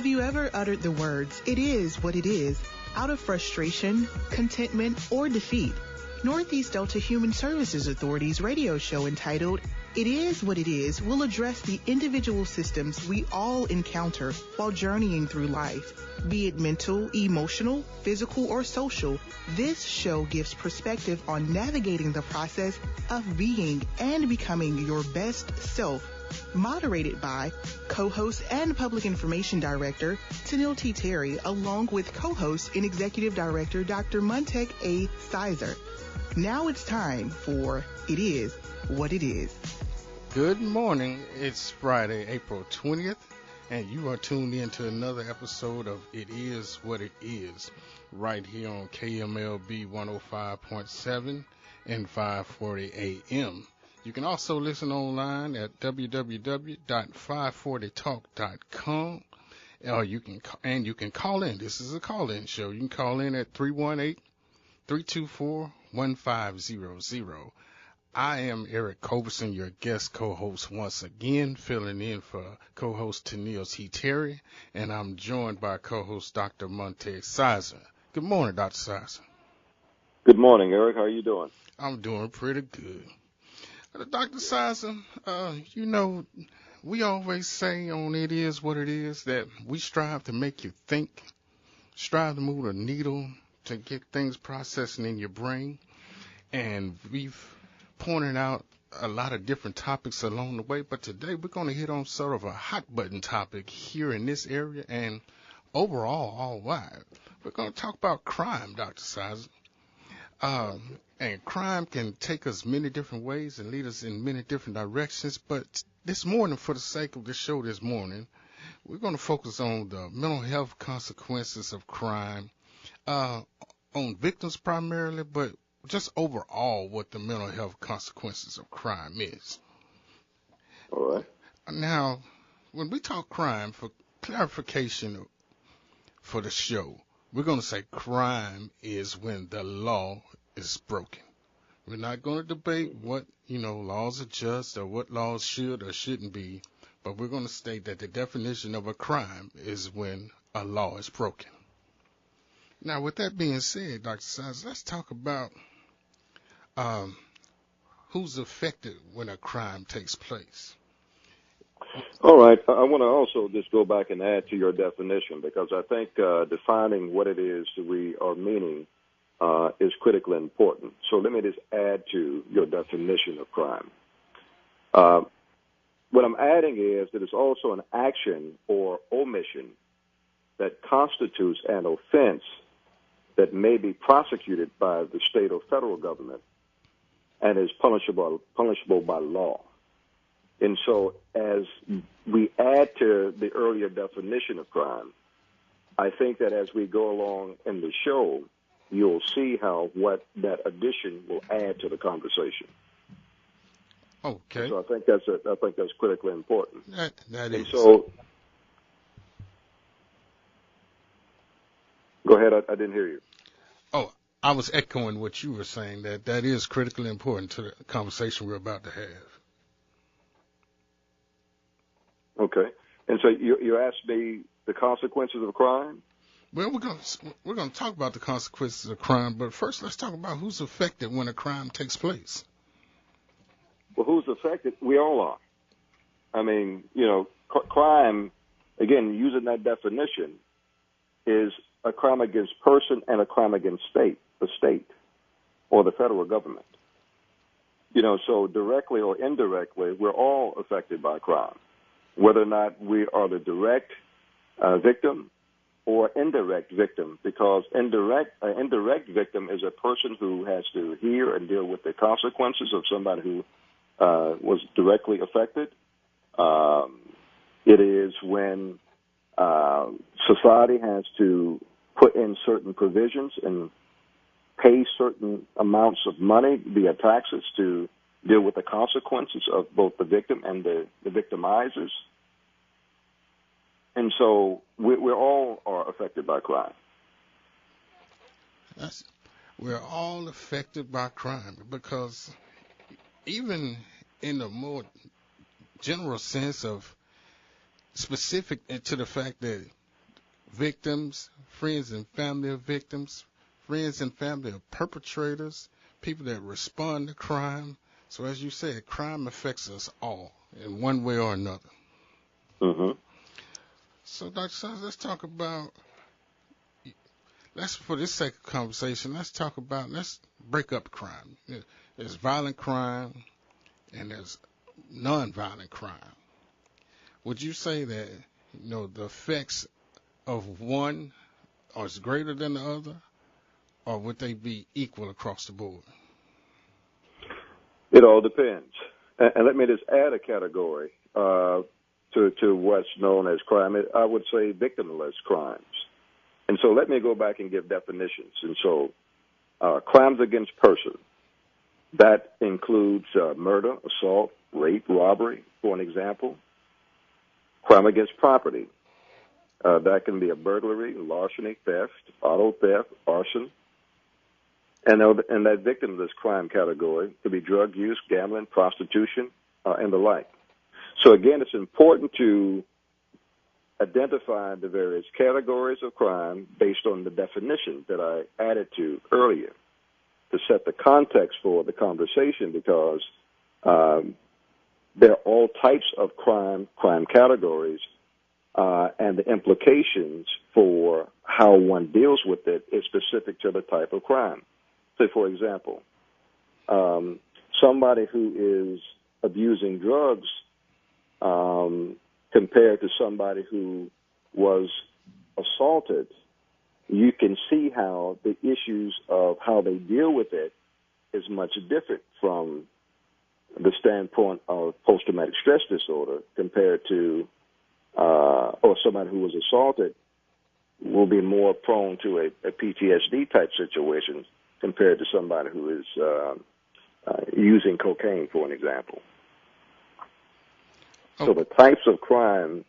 Have you ever uttered the words, "It is what it is," out of frustration, contentment, or defeat? Northeast Delta Human Services Authority's radio show entitled, "It Is What It Is" will address the individual systems we all encounter while journeying through life. Be it mental, emotional, physical, or social, this show gives perspective on navigating the process of being and becoming your best self. Moderated by co-host and public information director Tanil T. Terry, along with co-host and executive director Dr. Monteic A. Now it's time for It Is What It Is. Good morning. It's Friday, April 20th, and you are tuned in to another episode of It Is What It Is, right here on KMLB 105.7 and 540 AM. You can also listen online at www.540talk.com, or you can call in. This is a call-in show. You can call in at 318-324-1500. I am Eric Coulberson, your guest co-host once again, filling in for co-host Tanil T. Terry, and I'm joined by co-host Dr. Monteic A. Good morning, Dr. Sizer. Good morning, Eric. How are you doing? I'm doing pretty good. Dr. Sizer, we always say on It Is What It Is that we strive to make you think, strive to move the needle to get things processing in your brain. And we've pointed out a lot of different topics along the way, but today we're going to hit on sort of a hot button topic here in this area and overall all wide. We're going to talk about crime, Dr. Sizer. And crime can take us many different ways and lead us in many different directions. But this morning, for the sake of the show this morning, we're going to focus on the mental health consequences of crime, on victims primarily, but just overall what the mental health consequences of crime is. All right. Now, when we talk crime, for clarification for the show, we're going to say crime is when the law is broken. We're not going to debate what, laws are just or what laws should or shouldn't be, but we're going to state that the definition of a crime is when a law is broken. Now, with that being said, Dr. Sizer, let's talk about who's affected when a crime takes place. All right. I want to also just go back and add to your definition, because I think defining what it is that we are meaning is critically important. So let me just add to your definition of crime. What I'm adding is that it's also an action or omission that constitutes an offense that may be prosecuted by the state or federal government and is punishable by law. And so as we add to the earlier definition of crime, I think that as we go along in the show, you'll see how what that addition will add to the conversation. Okay. So I think that's critically important. That is. So, go ahead. I didn't hear you. Oh, I was echoing what you were saying, that is critically important to the conversation we're about to have. Okay. And so you asked me the consequences of crime? Well, we're going to talk about the consequences of crime, but first let's talk about who's affected when a crime takes place. Well, who's affected? We all are. I mean, crime, again, using that definition, is a crime against person and a crime against the state, or the federal government. So directly or indirectly, we're all affected by crime, whether or not we are the direct victim or indirect victim, because indirect victim is a person who has to hear and deal with the consequences of somebody who was directly affected. It is when society has to put in certain provisions and pay certain amounts of money via taxes to deal with the consequences of both the victim and the victimizers. And so we all are affected by crime. We're all affected by crime, because even in a more general sense of specific to the fact that victims, friends and family of victims, friends and family of perpetrators, people that respond to crime. So as you said, crime affects us all in one way or another. Mm-hmm. So, Dr. Sons, for this sake of conversation, let's break up crime. There's violent crime and there's nonviolent crime. Would you say that, the effects of one are greater than the other, or would they be equal across the board? It all depends. And let me just add a category to what's known as crime. I would say victimless crimes. And so let me go back and give definitions. And so crimes against person, that includes murder, assault, rape, robbery, for an example. Crime against property, that can be a burglary, larceny, theft, auto theft, arson. And that victimless crime category could be drug use, gambling, prostitution, and the like. So again, it's important to identify the various categories of crime based on the definition that I added to earlier to set the context for the conversation, because there are all types of crime categories, and the implications for how one deals with it is specific to the type of crime. Say, for example, somebody who is abusing drugs compared to somebody who was assaulted, you can see how the issues of how they deal with it is much different from the standpoint of post-traumatic stress disorder compared to, or somebody who was assaulted will be more prone to a PTSD type situation compared to somebody who is using cocaine, for an example. So the types of crime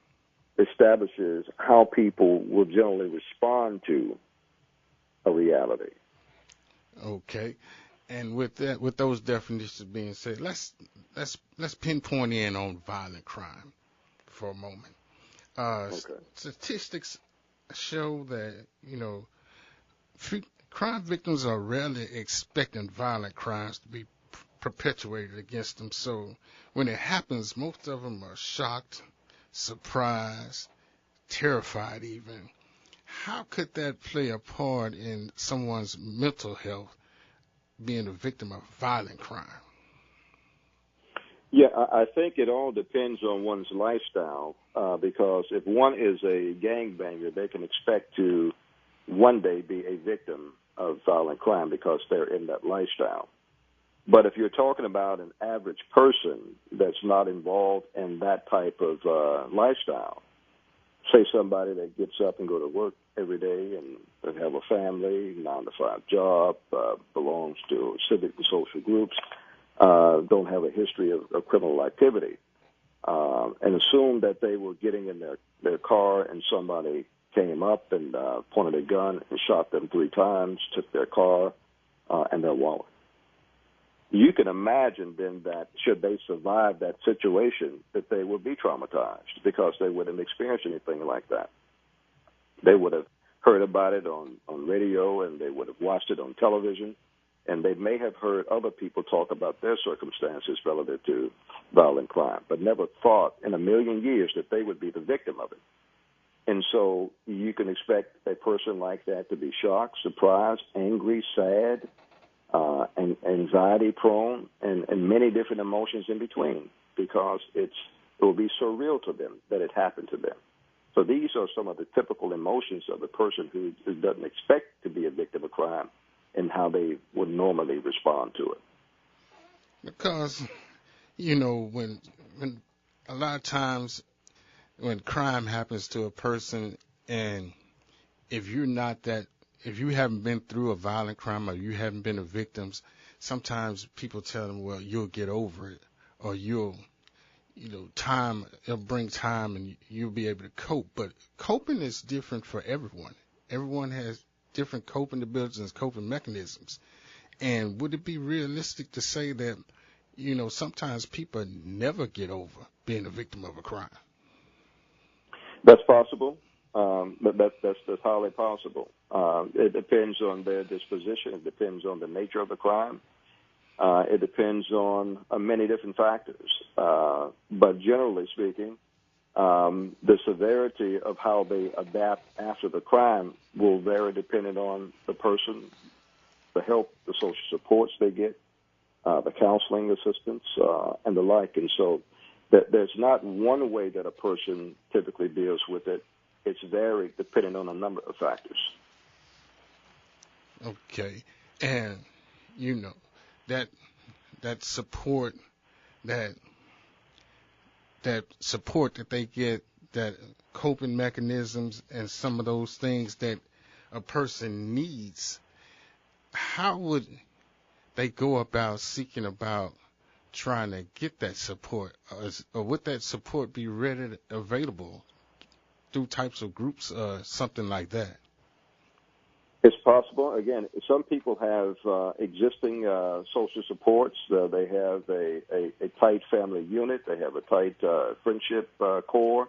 establishes how people will generally respond to a reality. Okay. And with those definitions being said, let's pinpoint in on violent crime for a moment. Okay. Statistics show that crime victims are rarely expecting violent crimes to be perpetuated against them. So when it happens, most of them are shocked, surprised, terrified even. How could that play a part in someone's mental health, being a victim of violent crime? Yeah, I think it all depends on one's lifestyle, because if one is a gangbanger, they can expect to one day be a victim of violent crime because they're in that lifestyle. But if you're talking about an average person that's not involved in that type of lifestyle, say somebody that gets up and go to work every day and have a family, 9-to-5 job, belongs to civic and social groups, don't have a history of criminal activity, and assume that they were getting in their car and somebody came up and pointed a gun and shot them 3 times, took their car and their wallet. You can imagine then that should they survive that situation, that they would be traumatized because they wouldn't experience anything like that. They would have heard about it on radio, and they would have watched it on television, and they may have heard other people talk about their circumstances relative to violent crime, but never thought in a million years that they would be the victim of it. And so you can expect a person like that to be shocked, surprised, angry, sad, and anxiety-prone, and many different emotions in between, because it will be surreal to them that it happened to them. So these are some of the typical emotions of a person who doesn't expect to be a victim of crime and how they would normally respond to it. Because, when a lot of times when crime happens to a person, and if you haven't been through a violent crime or you haven't been a victim, sometimes people tell them, well, you'll get over it, or it'll bring time and you'll be able to cope. But coping is different for everyone. Everyone has different coping abilities and coping mechanisms. And would it be realistic to say that, sometimes people never get over being a victim of a crime? That's possible. but that's highly possible. It depends on their disposition. It depends on the nature of the crime. It depends on many different factors. But generally speaking, the severity of how they adapt after the crime will vary depending on the person, the help, the social supports they get, the counseling assistance, and the like. And so there's not one way that a person typically deals with it. It's varied depending on a number of factors. Okay. And, you know, that support, that support that they get, that coping mechanisms and some of those things that a person needs, how would they go about seeking about trying to get that support? Or would that support be readily available through types of groups or something like that? It's possible. Again, some people have existing social supports. They have a tight family unit. They have a tight friendship core.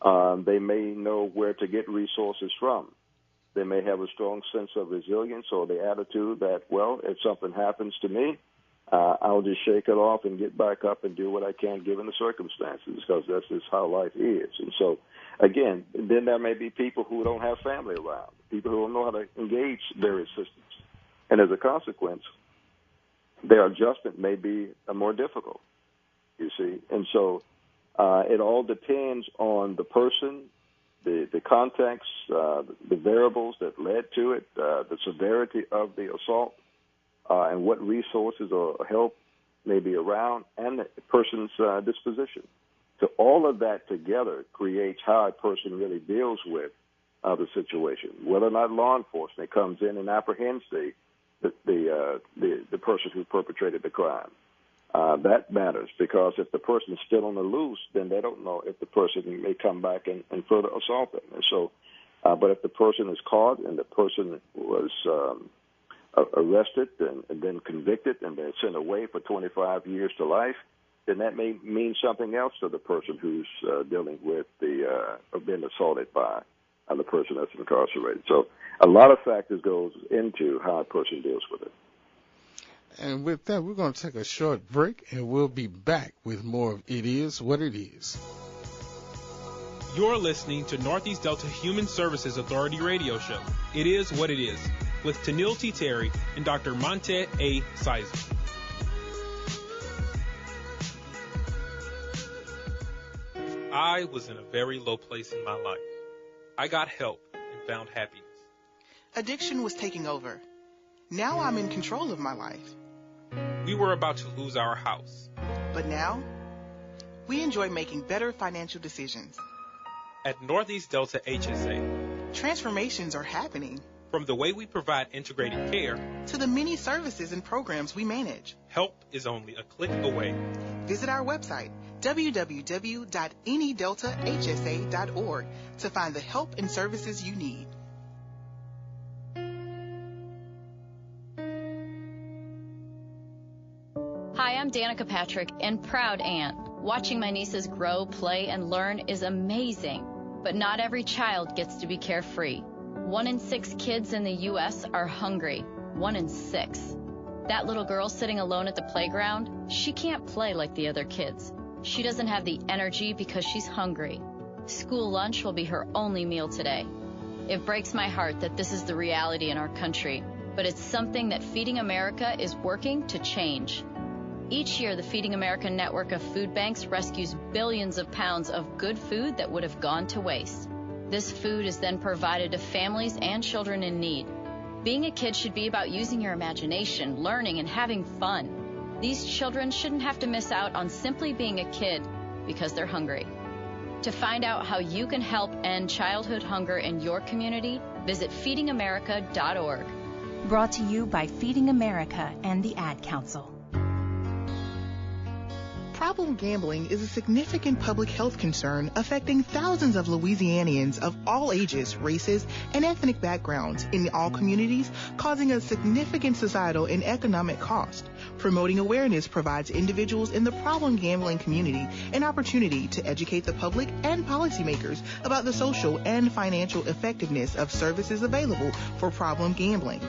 They may know where to get resources from. They may have a strong sense of resilience or the attitude that, well, if something happens to me, I'll just shake it off and get back up and do what I can given the circumstances, because that's just how life is. And so, again, then there may be people who don't have family around, people who don't know how to engage various systems. And as a consequence, their adjustment may be more difficult, you see. And so it all depends on the person, the context, the variables that led to it, the severity of the assault, and what resources or help may be around, and the person's disposition. So all of that together creates how a person really deals with the situation. Whether or not law enforcement comes in and apprehends the person who perpetrated the crime, that matters, because if the person is still on the loose, then they don't know if the person may come back and further assault them. And so, but if the person is caught and the person was arrested and then convicted and then sent away for 25 years to life, then that may mean something else to the person who's dealing with being assaulted by the person that's incarcerated. So a lot of factors goes into how a person deals with it. And with that, we're going to take a short break, and we'll be back with more of It Is What It Is. You're listening to Northeast Delta Human Services Authority radio show, It Is What It Is, with Tanil T. Terry and Dr. Monteic A. Sizer. I was in a very low place in my life. I got help and found happiness. Addiction was taking over. Now I'm in control of my life. We were about to lose our house. But now, we enjoy making better financial decisions. At Northeast Delta HSA, transformations are happening. From the way we provide integrated care to the many services and programs we manage, help is only a click away. Visit our website, www.anydeltahsa.org, to find the help and services you need. Hi, I'm Danica Patrick, and proud aunt. Watching my nieces grow, play, and learn is amazing. But not every child gets to be carefree. 1 in 6 kids in the U.S. are hungry. 1 in 6. That little girl sitting alone at the playground, she can't play like the other kids. She doesn't have the energy because she's hungry. School lunch will be her only meal today. It breaks my heart that this is the reality in our country, but it's something that Feeding America is working to change. Each year, the Feeding America network of food banks rescues billions of pounds of good food that would have gone to waste. This food is then provided to families and children in need. Being a kid should be about using your imagination, learning, and having fun. These children shouldn't have to miss out on simply being a kid because they're hungry. To find out how you can help end childhood hunger in your community, visit feedingamerica.org. Brought to you by Feeding America and the Ad Council. Problem gambling is a significant public health concern affecting thousands of Louisianians of all ages, races, and ethnic backgrounds in all communities, causing a significant societal and economic cost. Promoting awareness provides individuals in the problem gambling community an opportunity to educate the public and policymakers about the social and financial effectiveness of services available for problem gambling.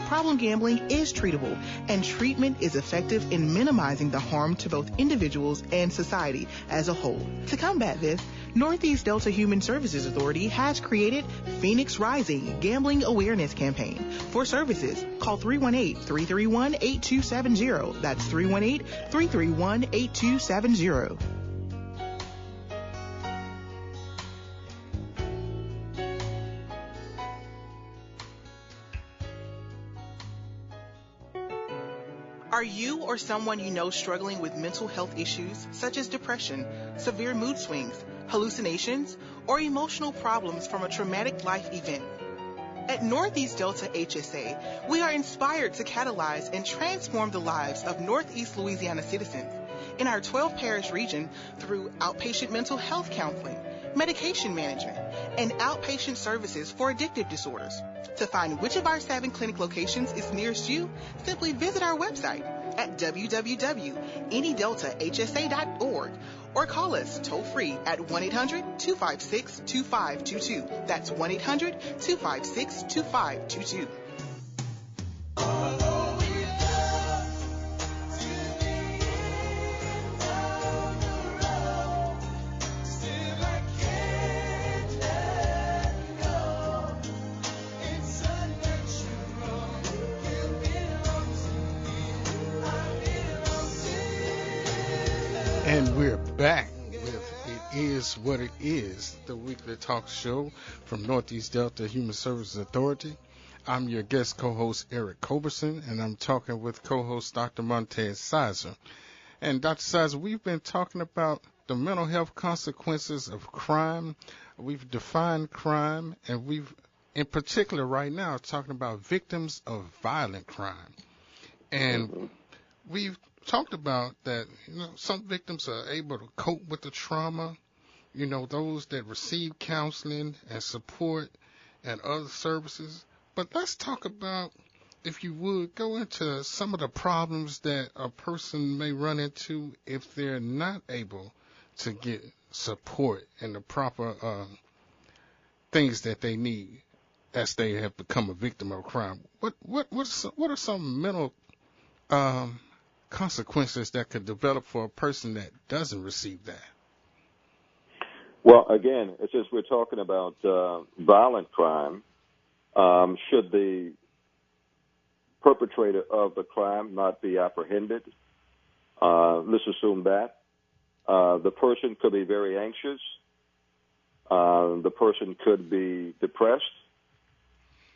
Problem gambling is treatable, and treatment is effective in minimizing the harm to both individuals and society as a whole. To combat this, Northeast Delta Human Services Authority has created Phoenix Rising Gambling Awareness Campaign. For services, call 318-331-8270. That's 318-331-8270. Are you or someone you know struggling with mental health issues such as depression, severe mood swings, hallucinations, or emotional problems from a traumatic life event? At Northeast Delta HSA, we are inspired to catalyze and transform the lives of Northeast Louisiana citizens in our 12 parish region through outpatient mental health counseling, medication management, and outpatient services for addictive disorders. To find which of our 7 clinic locations is nearest you, simply visit our website at www.anydeltahsa.org or call us toll-free at 1-800-256-2522. That's 1-800-256-2522. And we're back with It Is What It Is, the weekly talk show from Northeast Delta Human Services Authority. I'm your guest co-host, Eric Coulberson, and I'm talking with co-host Dr. Monteic A. And Dr. Sizer, we've been talking about the mental health consequences of crime. We've defined crime, and we've, in particular right now, talking about victims of violent crime. And we've talked about that, some victims are able to cope with the trauma, those that receive counseling and support and other services. But let's talk about, if you would, go into some of the problems that a person may run into if they're not able to get support and the proper things that they need as they have become a victim of crime. What are some mental consequences that could develop for a person that doesn't receive that? Well, again, since we're talking about violent crime, should the perpetrator of the crime not be apprehended? Let's assume that. The person could be very anxious. The person could be depressed.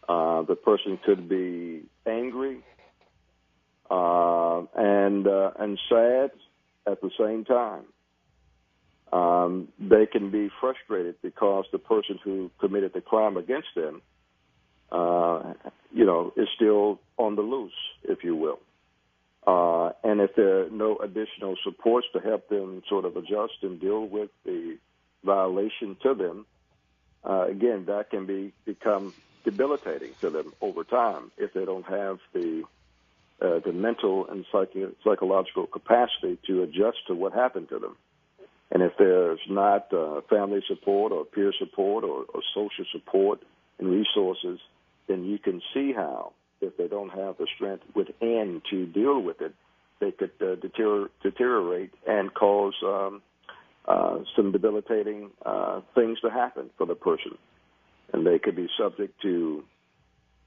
The person could be angry. And sad at the same time. They can be frustrated because the person who committed the crime against them, is still on the loose, if you will. And if there are no additional supports to help them sort of adjust and deal with the violation to them, again, that can become debilitating to them over time if they don't have the mental and psychological capacity to adjust to what happened to them. And if there's not family support or peer support or social support and resources, then you can see how, if they don't have the strength within to deal with it, they could deteriorate and cause some debilitating things to happen for the person. And they could be subject to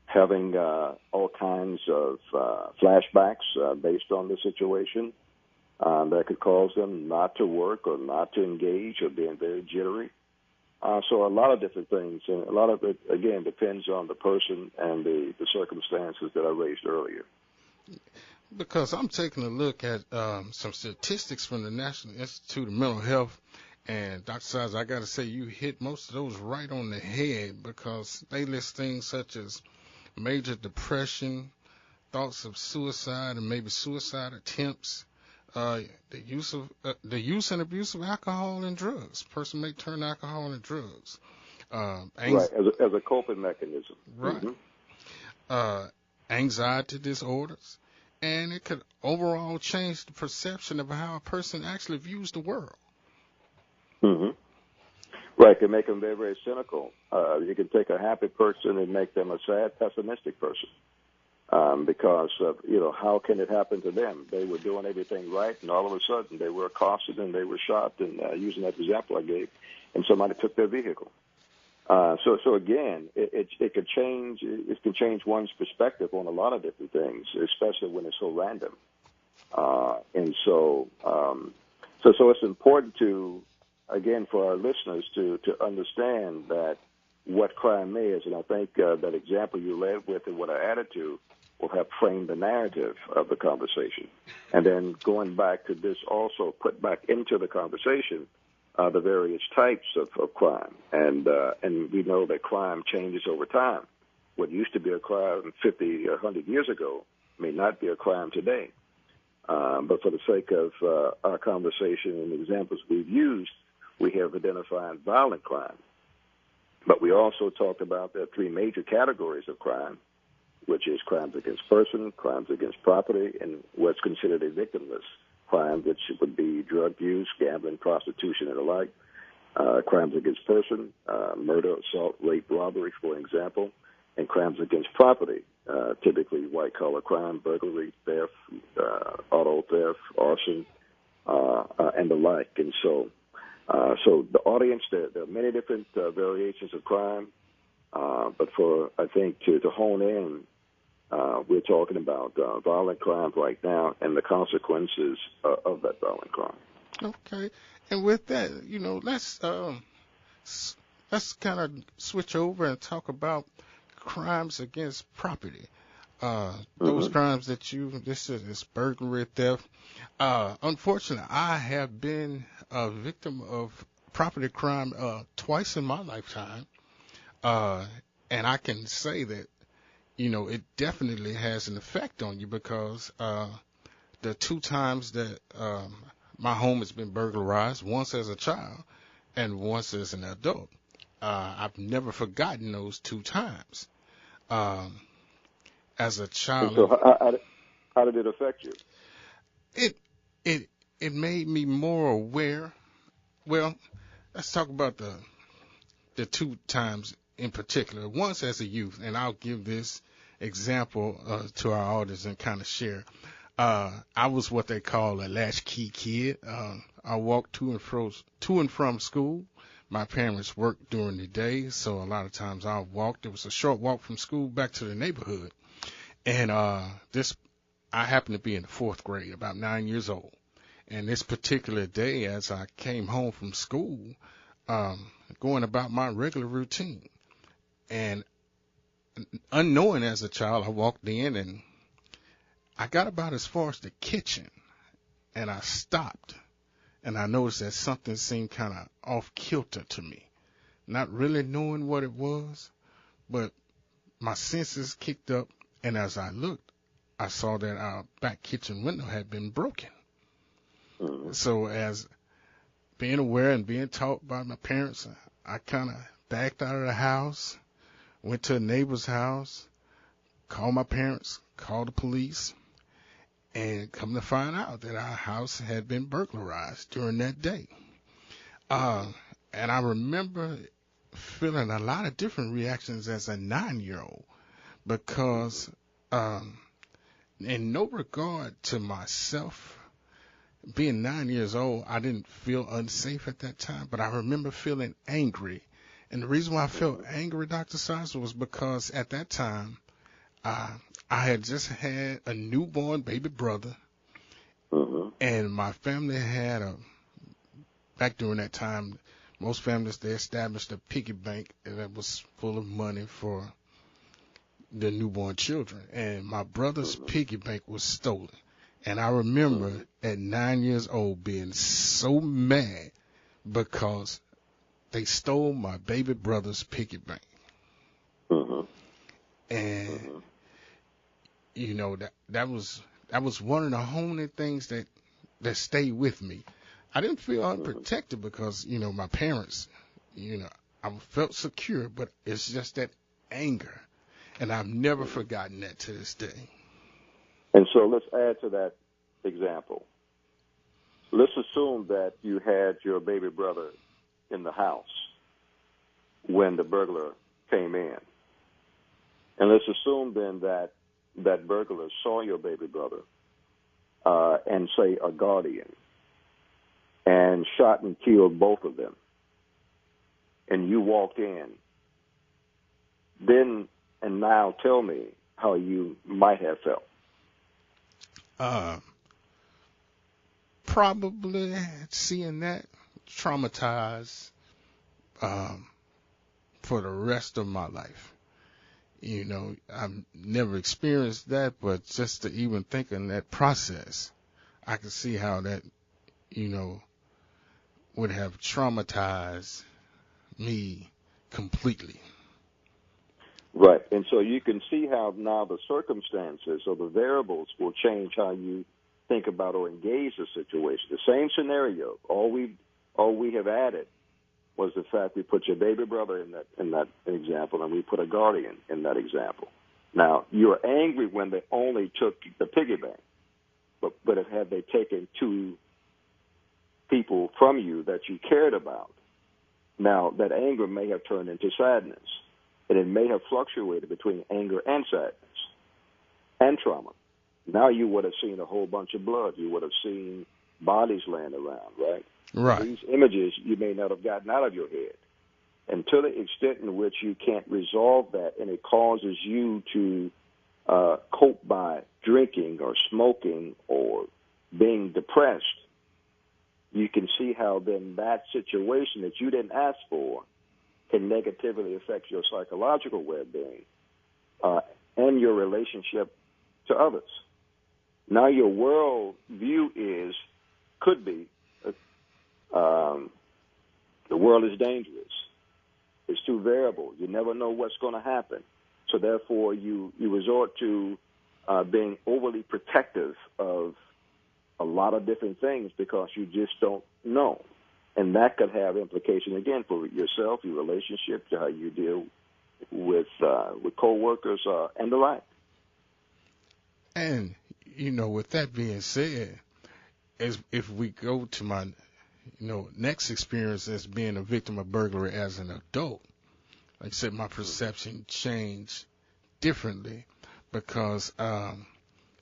having all kinds of flashbacks based on the situation that could cause them not to work or not to engage or being very jittery. So a lot of different things, and a lot of it, again, depends on the person and the circumstances that I raised earlier. Because I'm taking a look at some statistics from the National Institute of Mental Health, and Dr. Sizer, I got to say you hit most of those right on the head, because they list things such as major depression, thoughts of suicide and maybe suicide attempts, The use and abuse of alcohol and drugs. Person may turn to alcohol and drugs. Right, as a coping mechanism. Right. Anxiety disorders, and it could overall change the perception of how a person actually views the world. Right, it can make them very, very cynical. You can take a happy person and make them a sad, pessimistic person. Because how can it happen to them? They were doing everything right, and all of a sudden they were accosted and they were shot. And using that example I gave, and somebody took their vehicle. So again, it could change. It can change one's perspective on a lot of different things, especially when it's so random. So it's important to, again, for our listeners to understand that what crime is, and I think that example you led with and what I added to will have framed the narrative of the conversation. And then going back to this also put back into the conversation the various types of crime. And we know that crime changes over time. What used to be a crime 50 or 100 years ago may not be a crime today. But for the sake of our conversation and the examples we've used, we have identified violent crime. But we also talked about the three major categories of crime, which is crimes against person, crimes against property, and what's considered a victimless crime, which would be drug use, gambling, prostitution, and the like. Crimes against person, murder, assault, rape, robbery, for example, and crimes against property, typically white-collar crime, burglary, theft, auto theft, arson, and the like. And so the audience, there are many different variations of crime, but I think to hone in, we're talking about violent crime right now and the consequences of that violent crime. Okay, and with that, let's kind of switch over and talk about crimes against property. Those crimes that this is burglary, theft. Unfortunately, I have been a victim of property crime twice in my lifetime, and I can say that it definitely has an effect on you because the two times that my home has been burglarized, once as a child and once as an adult, I've never forgotten those two times. As a child, so how did it affect you? It made me more aware. Well, let's talk about the two times in particular. Once as a youth, and I'll give this example to our audience and kind of share. I was what they call a latchkey kid. I walked to and from school. My parents worked during the day, so a lot of times I walked. It was a short walk from school back to the neighborhood. And I happened to be in the fourth grade, about 9 years old. And this particular day, as I came home from school, going about my regular routine, and unknowing as a child, I walked in and I got about as far as the kitchen, and I stopped, and I noticed that something seemed kind of off kilter to me, not really knowing what it was, but my senses kicked up, and as I looked, I saw that our back kitchen window had been broken. So as being aware and being taught by my parents, I kind of backed out of the house, went to a neighbor's house, called my parents, called the police, and come to find out that our house had been burglarized during that day. And I remember feeling a lot of different reactions as a 9-year-old because in no regard to myself, being 9 years old, I didn't feel unsafe at that time, but I remember feeling angry. And the reason why I felt angry, Dr. Sizer, was because at that time, I had just had a newborn baby brother, and my family had back during that time, most families, they established a piggy bank that was full of money for the newborn children. And my brother's piggy bank was stolen. And I remember at 9 years old being so mad because they stole my baby brother's piggy bank. And that was one of the only things that that stayed with me. I didn't feel unprotected because, my parents, I felt secure, but it's just that anger. And I've never forgotten that to this day. And so let's add to that example. Let's assume that you had your baby brother in the house when the burglar came in. And let's assume then that that burglar saw your baby brother and, say, a guardian, and shot and killed both of them. And you walked in. Then and now tell me how you might have felt. Probably seeing that traumatized for the rest of my life. I've never experienced that, but just to even think in that process, I could see how that, would have traumatized me completely. Right. And so you can see how now the circumstances or the variables will change how you think about or engage the situation. The same scenario. All we have added was the fact we put your baby brother in that example, and we put a guardian in that example. Now, you're angry when they only took the piggy bank, but had they taken two people from you that you cared about, now that anger may have turned into sadness, and it may have fluctuated between anger and sadness and trauma. Now you would have seen a whole bunch of blood. You would have seen bodies laying around, right? Right. These images you may not have gotten out of your head. And to the extent in which you can't resolve that and it causes you to cope by drinking or smoking or being depressed, you can see how then that situation that you didn't ask for can negatively affect your psychological well-being and your relationship to others. Now your world view could be, the world is dangerous. It's too variable. You never know what's going to happen. So therefore you resort to being overly protective of a lot of different things because you just don't know. And that could have implications, again, for yourself, your relationship, how you deal with co-workers and the like. And, with that being said, if we go to my, next experience as being a victim of burglary as an adult, like I said, my perception changed differently because,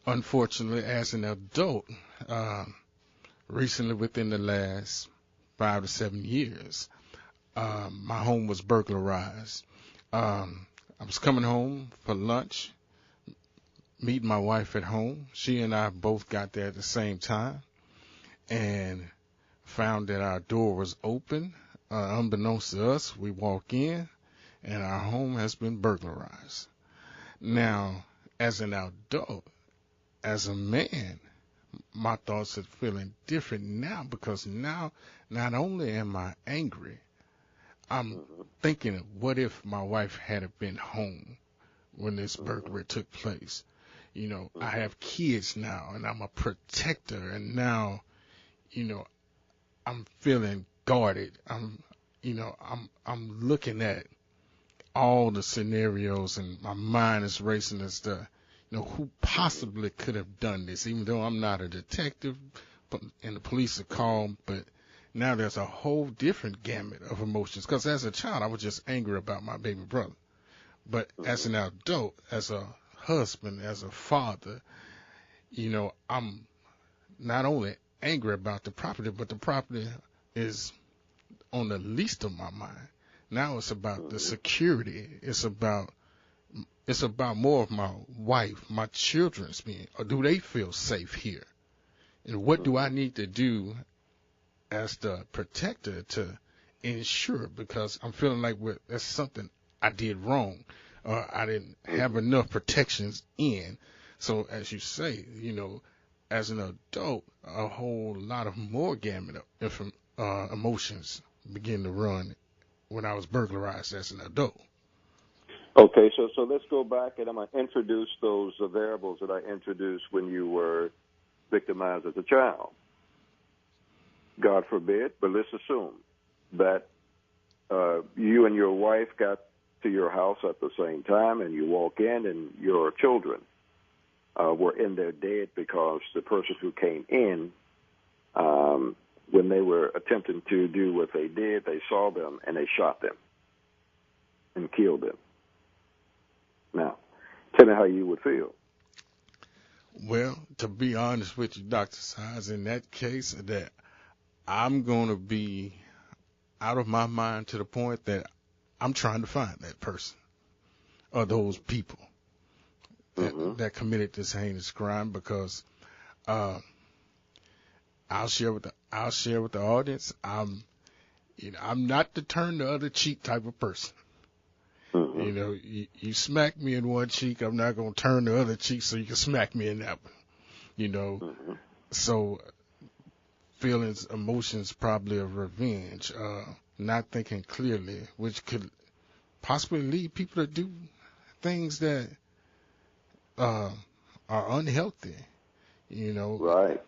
unfortunately, as an adult, recently within the last 5 to 7 years, my home was burglarized. I was coming home for lunch, meeting my wife at home. She and I both got there at the same time and found that our door was open. Unbeknownst to us, we walk in and our home has been burglarized. Now, as an adult, as a man, my thoughts are feeling different now because now not only am I angry, I'm thinking, what if my wife had been home when this burglary took place? I have kids now and I'm a protector and now, I'm feeling guarded. I'm looking at all the scenarios and my mind is racing as to, who possibly could have done this, even though I'm not a detective and the police are called, but now there's a whole different gamut of emotions. Because as a child, I was just angry about my baby brother. But as an adult, as a husband, as a father, I'm not only angry about the property, but the property is on the least of my mind. Now it's about the security. It's about more of my wife, my children's being, or do they feel safe here? And what do I need to do as the protector to ensure? Because I'm feeling like that's something I did wrong, or I didn't have enough protections in. So as you say, as an adult, a whole lot of more gamut of emotions begin to run when I was burglarized as an adult. Okay, so let's go back and I'm going to introduce those variables that I introduced when you were victimized as a child. God forbid, but let's assume that you and your wife got to your house at the same time, and you walk in, and your children were in there dead because the person who came in, when they were attempting to do what they did, they saw them and they shot them and killed them. Now, tell me how you would feel. Well, to be honest with you, Dr. Size, in that case, that I'm going to be out of my mind to the point that I'm trying to find that person or those people that committed this heinous crime, because I'll share with the audience. I'm not the turn the other cheek type of person. You know, you smack me in one cheek, I'm not going to turn the other cheek so you can smack me in that one. You know, so feelings, emotions probably of revenge, not thinking clearly, which could possibly lead people to do things that are unhealthy, you know. Right.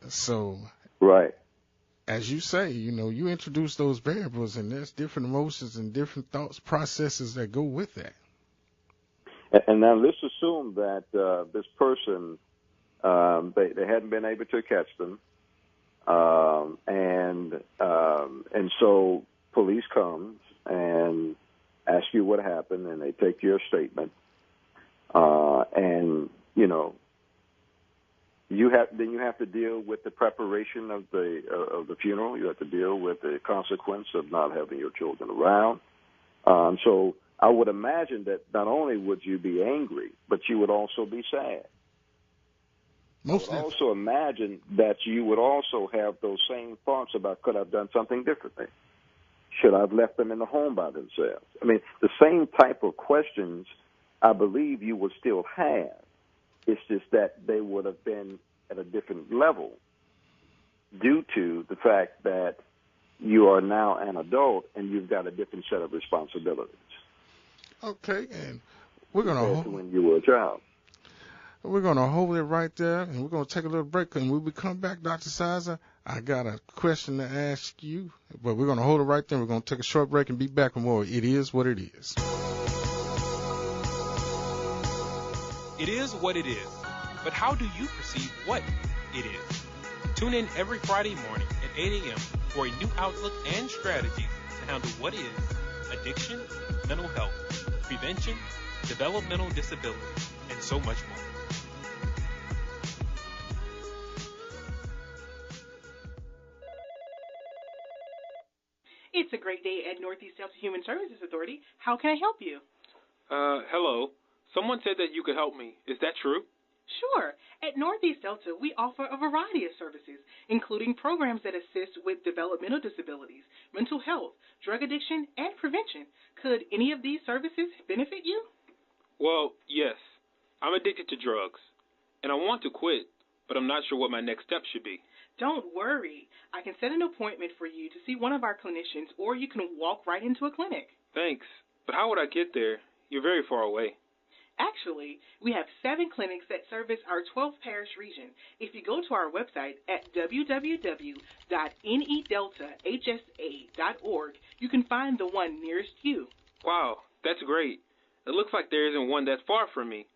So, right. As you say, you know, you introduce those variables, and there's different emotions and different thoughts, processes that go with that. And now let's assume that this person, they hadn't been able to catch them, and so police comes and ask you what happened, and they take your statement, and you know. You have to deal with the preparation of the funeral. You have to deal with the consequence of not having your children around. So I would imagine that not only would you be angry, but you would also be sad. I would also imagine that you would also have those same thoughts about, could I have done something differently? Should I have left them in the home by themselves? I mean, the same type of questions I believe you would still have. It's just that they would have been at a different level due to the fact that you are now an adult and you've got a different set of responsibilities. Okay, and we're going to hold when you were a child. We're going to hold it right there, and we're going to take a little break. And when we come back, Dr. Sizer, I got a question to ask you, but we're going to hold it right there. We're going to take a short break and be back with more. It is what it is. It is what it is, but how do you perceive what it is? Tune in every Friday morning at 8 a.m. for a new outlook and strategies to handle what is addiction, mental health, prevention, developmental disability, and so much more. It's a great day at Northeast Delta Human Services Authority. How can I help you? Hello. Someone said that you could help me. Is that true? Sure. At Northeast Delta, we offer a variety of services, including programs that assist with developmental disabilities, mental health, drug addiction, and prevention. Could any of these services benefit you? Well, yes. I'm addicted to drugs, and I want to quit, but I'm not sure what my next step should be. Don't worry. I can set an appointment for you to see one of our clinicians, or you can walk right into a clinic. Thanks. But how would I get there? You're very far away. Actually, we have 7 clinics that service our 12th parish region. If you go to our website at www.nedeltahsa.org, you can find the one nearest you. Wow, that's great. It looks like there isn't one that far from me.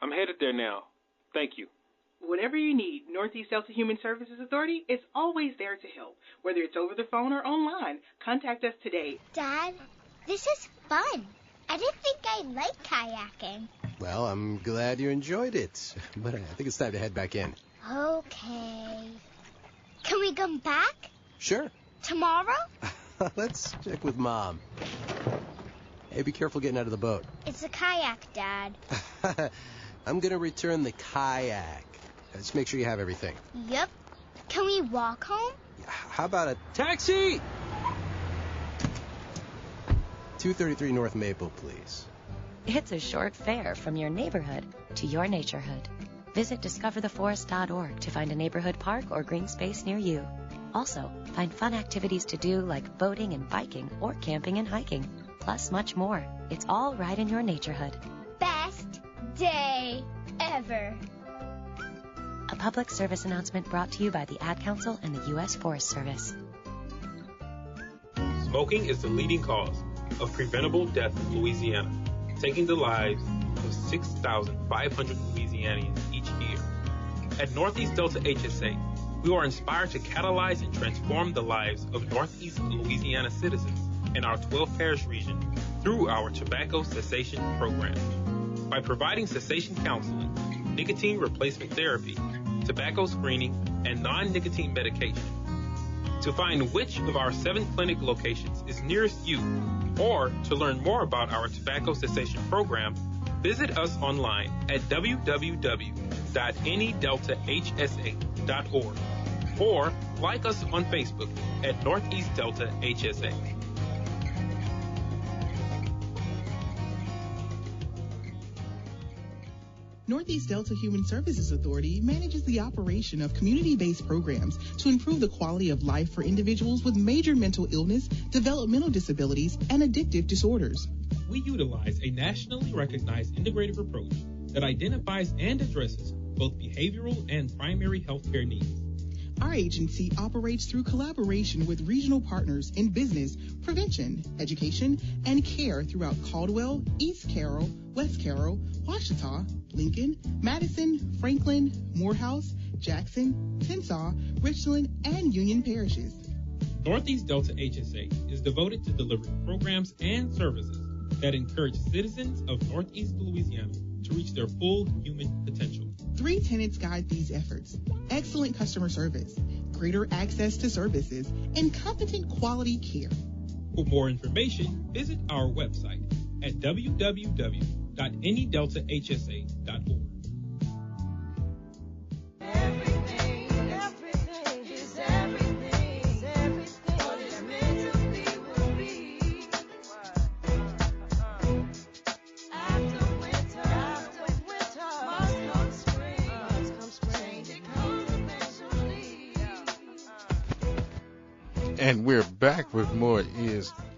I'm headed there now. Thank you. Whatever you need, Northeast Delta Human Services Authority is always there to help. Whether it's over the phone or online, contact us today. Dad, this is fun. I didn't think I'd like kayaking. Well, I'm glad you enjoyed it, but I think it's time to head back in. Okay. Can we come back? Sure. Tomorrow? Let's check with Mom. Hey, be careful getting out of the boat. It's a kayak, Dad. I'm going to return the kayak. Just make sure you have everything. Yep. Can we walk home? How about a taxi? 233 North Maple, please. It's a short fare from your neighborhood to your naturehood. Visit discovertheforest.org to find a neighborhood park or green space near you. Also, find fun activities to do like boating and biking or camping and hiking, plus much more. It's all right in your naturehood. Best day ever. A public service announcement brought to you by the Ad Council and the U.S. Forest Service. Smoking is the leading cause of preventable death in Louisiana, taking the lives of 6,500 Louisianians each year. At Northeast Delta HSA, we are inspired to catalyze and transform the lives of Northeast Louisiana citizens in our 12 parish region through our tobacco cessation program. By providing cessation counseling, nicotine replacement therapy, tobacco screening, and non-nicotine medication. To find which of our 7 clinic locations is nearest you, or to learn more about our tobacco cessation program, visit us online at www.nedeltahsa.org or like us on Facebook at Northeast Delta HSA. Northeast Delta Human Services Authority manages the operation of community-based programs to improve the quality of life for individuals with major mental illness, developmental disabilities, and addictive disorders. We utilize a nationally recognized integrative approach that identifies and addresses both behavioral and primary health care needs. Our agency operates through collaboration with regional partners in business, prevention, education, and care throughout Caldwell, East Carroll, West Carroll, Ouachita, Lincoln, Madison, Franklin, Morehouse, Jackson, Tensas, Richland, and Union parishes. Northeast Delta HSA is devoted to delivering programs and services that encourage citizens of Northeast Louisiana to reach their full human potential. 3 tenets guide these efforts: excellent customer service, greater access to services, and competent quality care. For more information, visit our website at www.nedeltahsa.org. And we're back with more It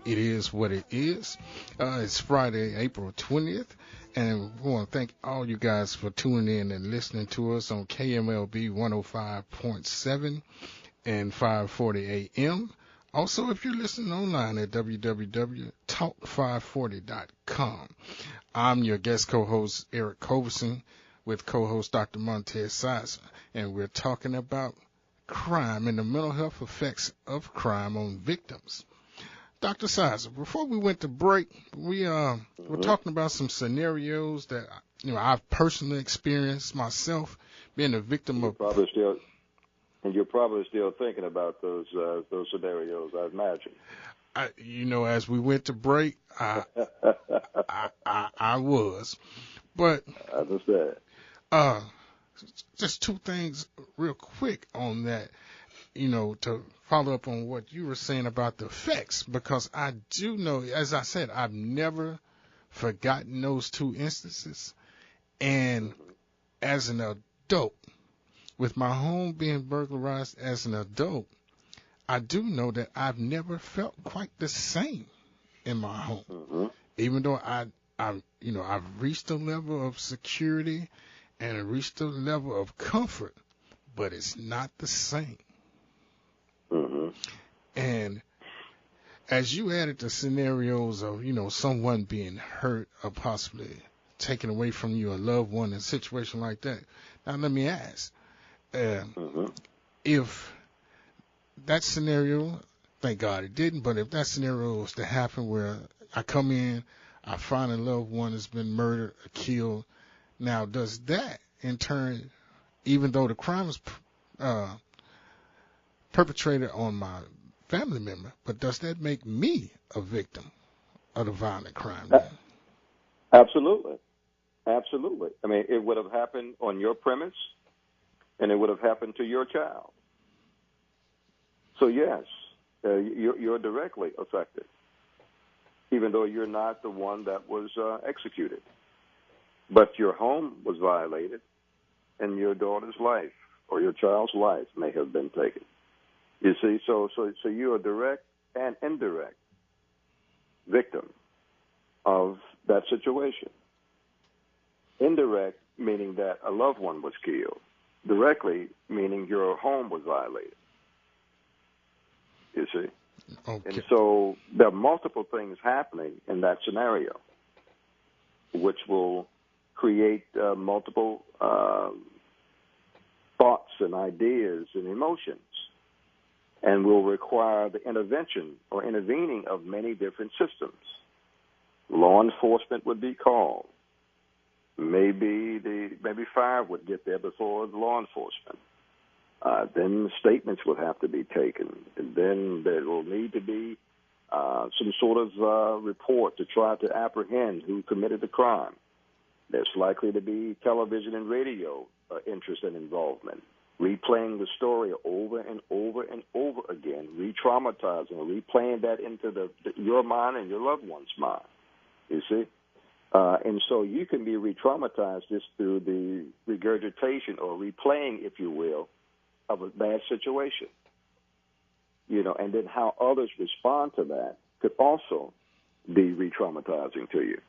Is What It Is. It's Friday, April 20th, and we want to thank all you guys for tuning in and listening to us on KMLB 105.7 and 540 AM. Also, if you're listening online at www.talk540.com. I'm your guest co-host, Eric Coulberson, with co-host Dr. Monteic A, and we're talking about crime and the mental health effects of crime on victims. Dr. Sizer, before we went to break, we were talking about some scenarios that I've personally experienced myself, being a victim of. You're probably still thinking about those scenarios, I imagine. As we went to break, I was, but I understand. Just 2 things real quick on that, to follow up on what you were saying about the effects, because I do know, as I said, I've never forgotten those 2 instances. And as an adult, with my home being burglarized as an adult, I do know that I've never felt quite the same in my home. Mm-hmm. Even though I've reached a level of security and it reached a level of comfort, but it's not the same. Mm-hmm. And as you added the scenarios of, someone being hurt or possibly taken away from you, a loved one, in a situation like that, now let me ask, if that scenario, thank God it didn't, but if that scenario was to happen where I come in, I find a loved one has been murdered or killed, now, does that, in turn, even though the crime is perpetrated on my family member, but does that make me a victim of the violent crime? Absolutely. Absolutely. I mean, it would have happened on your premise, and it would have happened to your child. So, yes, you're directly affected, even though you're not the one that was executed. But your home was violated, and your daughter's life or your child's life may have been taken. You see, so you're a direct and indirect victim of that situation. Indirect meaning that a loved one was killed. directly, meaning your home was violated. You see? Okay. And so there are multiple things happening in that scenario, which will create multiple thoughts and ideas and emotions, and will require the intervention or intervening of many different systems. Law enforcement would be called. Maybe fire would get there before the law enforcement. Then statements would have to be taken, and then there will need to be some sort of report to try to apprehend who committed the crime. There's likely to be television and radio interest and involvement, replaying the story over and over and over again, re-traumatizing, replaying that into your mind and your loved one's mind, you see? And so you can be re-traumatized just through the regurgitation or replaying, if you will, of a bad situation. You know, and then how others respond to that could also be re-traumatizing to you.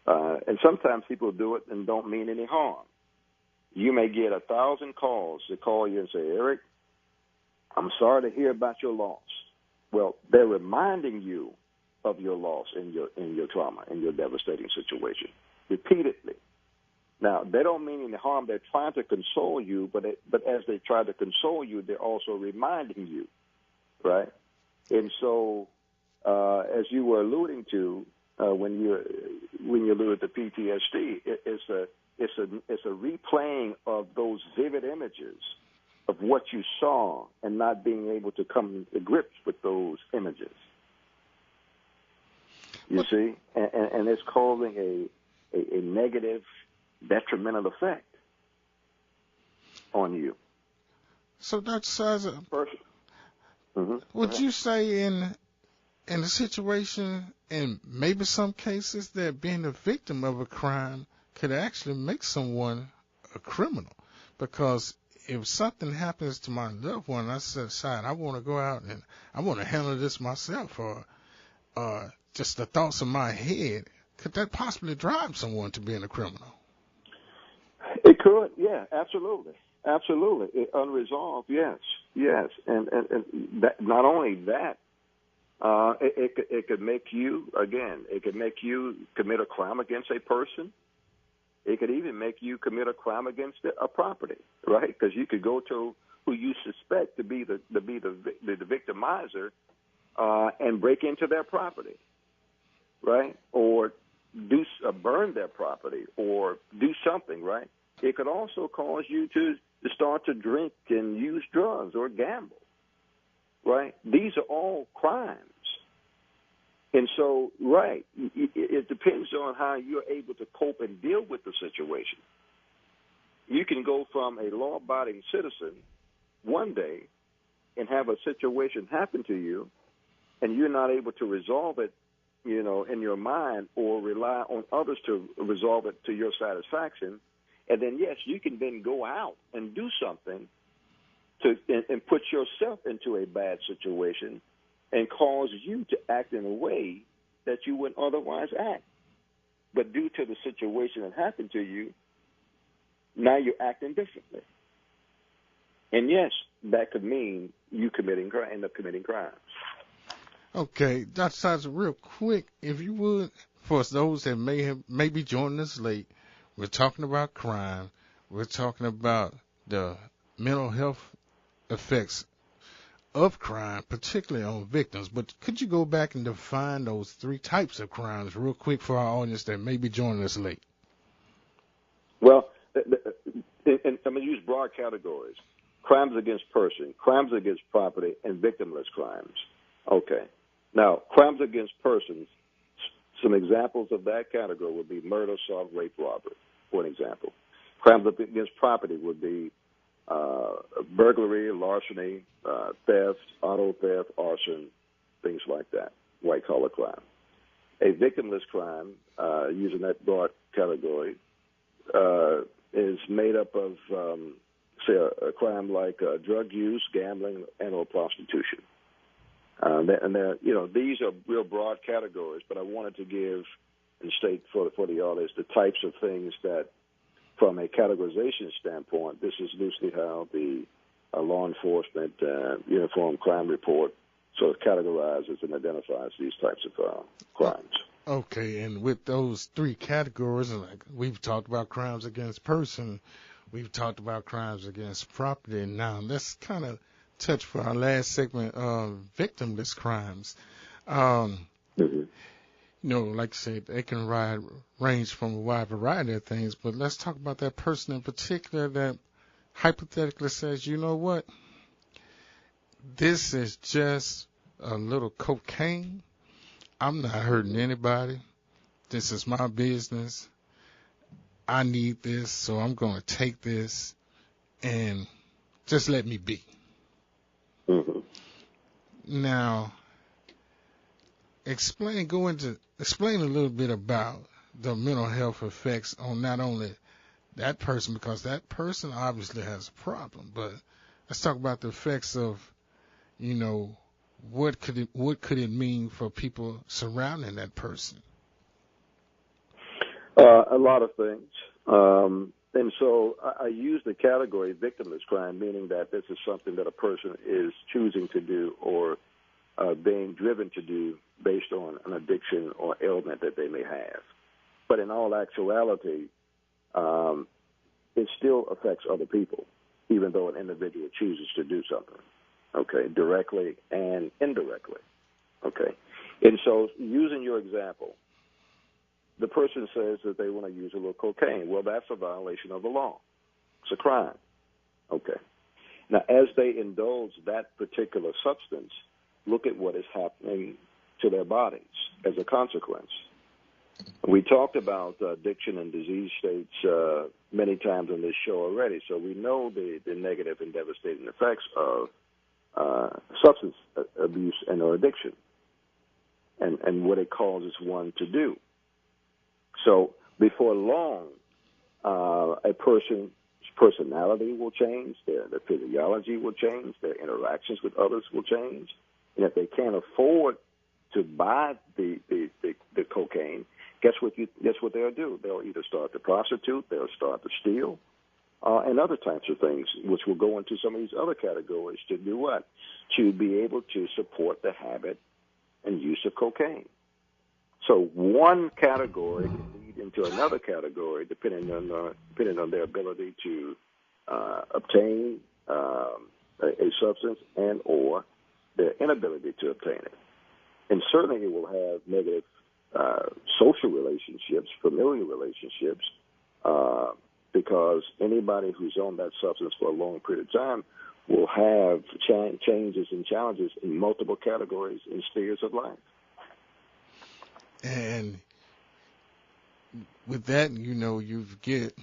And sometimes people do it and don't mean any harm. You may get 1,000 calls to call you and say, Eric, I'm sorry to hear about your loss. Well, they're reminding you of your loss and your trauma and your devastating situation repeatedly. Now, they don't mean any harm. They're trying to console you, but as they try to console you, they're also reminding you, right? And so, as you were alluding to, when you alluded to PTSD, it's a replaying of those vivid images of what you saw and not being able to come to grips with those images. You see, and it's causing a negative, detrimental effect on you. So, Dr. Sizer, would you say in a situation, in maybe some cases, that being a victim of a crime could actually make someone a criminal? Because if something happens to my loved one, I set aside, I want to go out and I want to handle this myself, or just the thoughts in my head, could that possibly drive someone to being a criminal? It could, yeah, absolutely. Absolutely. Unresolved, yes. And that, not only that, it could make you, again, it could make you commit a crime against a person. It could even make you commit a crime against a property, right? Because you could go to who you suspect to be the victimizer and break into their property, right? Or burn their property or do something, right? It could also cause you to start to drink and use drugs or gamble, right? These are all crimes. And so, right, it depends on how you're able to cope and deal with the situation. You can go from a law-abiding citizen one day and have a situation happen to you, and you're not able to resolve it, you know, in your mind, or rely on others to resolve it to your satisfaction. And then, yes, you can then go out and do something and put yourself into a bad situation and cause you to act in a way that you wouldn't otherwise act. But due to the situation that happened to you, now you're acting differently. And, yes, that could mean you end up committing crimes. Okay, Dr. Sizer, real quick, if you would, for those that may be joining us late, we're talking about crime. We're talking about the mental health effects of crime, particularly on victims. But could you go back and define those three types of crimes real quick for our audience that may be joining us late? Well, I'm going to use broad categories. Crimes against person, crimes against property, and victimless crimes. Okay. Now, crimes against persons, some examples of that category would be murder, assault, rape, robbery, for an example. Crimes against property would be burglary, larceny, theft, auto theft, arson, things like that, white-collar crime. A victimless crime, using that broad category, is made up of, say, a crime like drug use, gambling, and or prostitution. These are real broad categories, but I wanted to give and state for the audience the types of things that from a categorization standpoint, this is loosely how the law enforcement uniform crime report sort of categorizes and identifies these types of crimes. Okay, and with those three categories, like we've talked about crimes against person, we've talked about crimes against property. Now let's kind of touch for our last segment of victimless crimes. Like I said, they can range from a wide variety of things, but let's talk about that person in particular that hypothetically says, you know what, this is just a little cocaine. I'm not hurting anybody. This is my business. I need this, so I'm going to take this and just let me be. Mm-hmm. Now, explain a little bit about the mental health effects on not only that person, because that person obviously has a problem, but let's talk about the effects of, what could it mean for people surrounding that person? A lot of things. And so I use the category victimless crime, meaning that this is something that a person is choosing to do or being driven to do based on an addiction or ailment that they may have. But in all actuality, it still affects other people, even though an individual chooses to do something, okay, directly and indirectly, okay? And so using your example, the person says that they want to use a little cocaine. Well, that's a violation of the law. It's a crime, okay? Now, as they indulge that particular substance, look at what is happening to their bodies as a consequence. We talked about addiction and disease states many times on this show already, so we know the negative and devastating effects of substance abuse and or addiction and what it causes one to do. So before long, a person's personality will change, their physiology will change, their interactions with others will change. And if they can't afford to buy the cocaine, guess what they'll do? They'll either start to prostitute, they'll start to steal, and other types of things, which will go into some of these other categories to do what? To be able to support the habit and use of cocaine. So one category can lead into another category depending on their ability to obtain a substance and or their inability to obtain it. And certainly it will have negative social relationships, familial relationships, because anybody who's on that substance for a long period of time will have changes and challenges in multiple categories and spheres of life. And with that, you get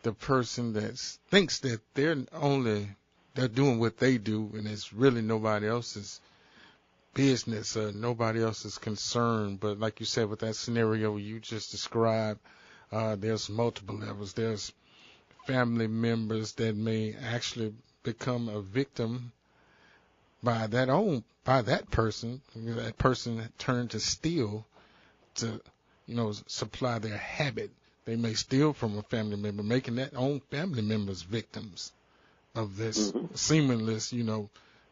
the person that thinks that they're doing what they do, and it's really nobody else's business or nobody else's concern. But like you said, with that scenario you just described, there's multiple levels. There's family members that may actually become a victim by that person. That person turned to steal to, supply their habit. They may steal from a family member, making that own family members victims of this seamless,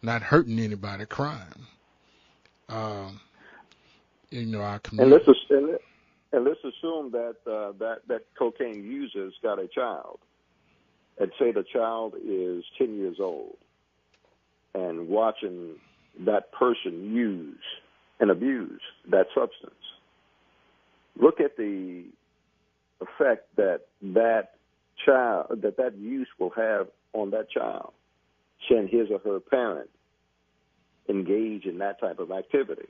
not hurting anybody crime. Our community. And let's assume that that cocaine user's got a child, and say the child is 10 years old, and watching that person use and abuse that substance. Look at the effect that child, that use will have on that child, should his or her parent engage in that type of activity.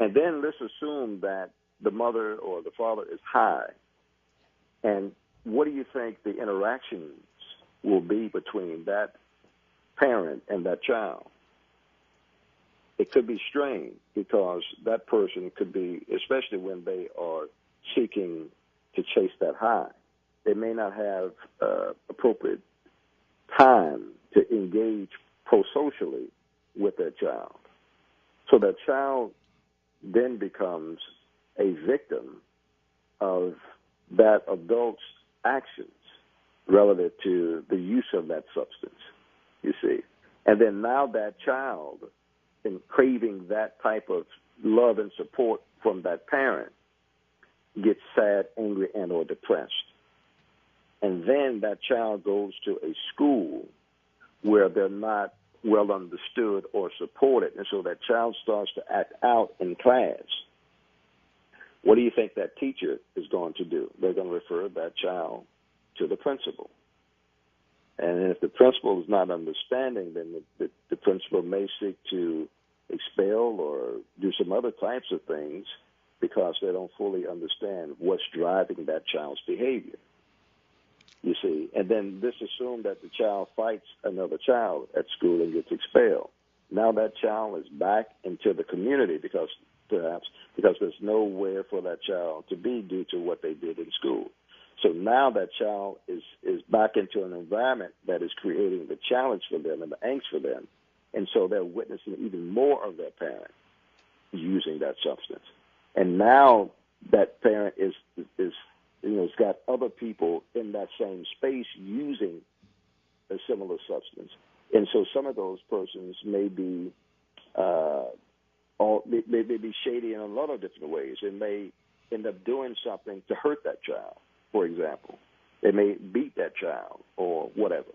And then let's assume that the mother or the father is high. And what do you think the interactions will be between that parent and that child? It could be strained because that person could be, especially when they are seeking to chase that high, they may not have appropriate time to engage pro-socially with their child. So that child then becomes a victim of that adult's actions relative to the use of that substance, you see. And then now that child, in craving that type of love and support from that parent, gets sad, angry, and or depressed. And then that child goes to a school where they're not well understood or supported, and so that child starts to act out in class. What do you think that teacher is going to do? They're going to refer that child to the principal. And if the principal is not understanding, then the principal may seek to expel or do some other types of things because they don't fully understand what's driving that child's behavior. You see, and then this assumes that the child fights another child at school and gets expelled. Now that child is back into the community because there's nowhere for that child to be due to what they did in school. So now that child is back into an environment that is creating the challenge for them and the angst for them. And so they're witnessing even more of their parent using that substance. And now that parent is has got other people in that same space using a similar substance. And so some of those persons may be may be shady in a lot of different ways, and may end up doing something to hurt that child. For example, they may beat that child or whatever.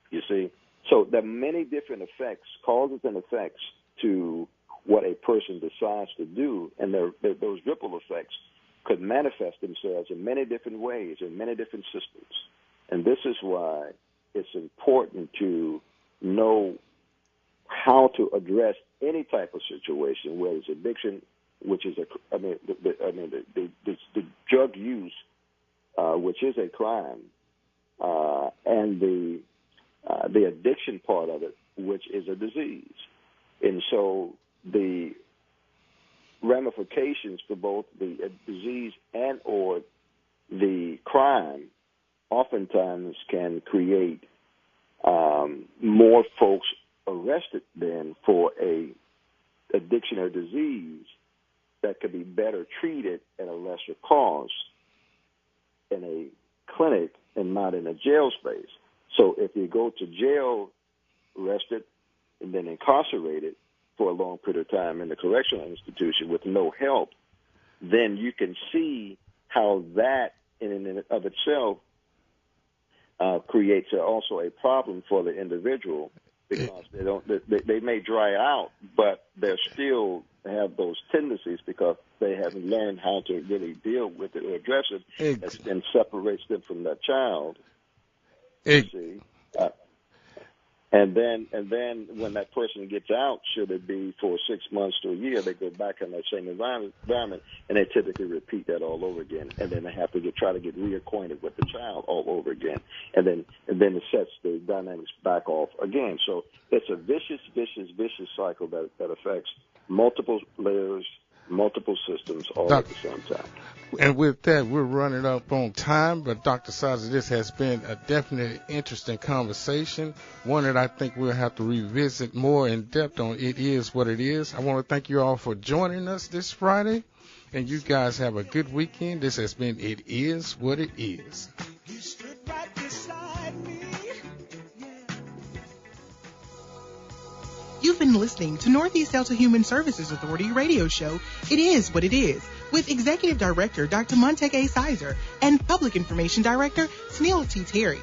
You see, so there are many different effects, causes and effects to what a person decides to do, and those ripple effects could manifest themselves in many different ways, in many different systems. And this is why it's important to know how to address any type of situation, whether it's addiction, which is the drug use, which is a crime, and the addiction part of it, which is a disease. And so the ramifications for both the disease and or the crime oftentimes can create more folks arrested than for a addiction or disease that could be better treated at a lesser cost in a clinic and not in a jail space. So if you go to jail, arrested, and then incarcerated for a long period of time in the correctional institution with no help, then you can see how that in and of itself creates also a problem for the individual, because they may dry out, but they still have those tendencies because they haven't learned how to really deal with it or address it, and separates them from that child. You see. And then when that person gets out, should it be for 6 months to a year, they go back in that same environment, and they typically repeat that all over again. And then they have to try to get reacquainted with the child all over again. And then it sets the dynamics back off again. So it's a vicious cycle that affects multiple layers, multiple systems all at the same time. And with that, we're running up on time, but Dr. Sizer, this has been a definitely interesting conversation, one that I think we'll have to revisit more in depth on. It is what it is. I want to thank you all for joining us this Friday, and you guys have a good weekend. This has been It Is What It Is. You stood right beside me. You've been listening to Northeast Delta Human Services Authority radio show, It Is What It Is, with Executive Director Dr. Monteic A. Sizer and Public Information Director Sneal T. Terry.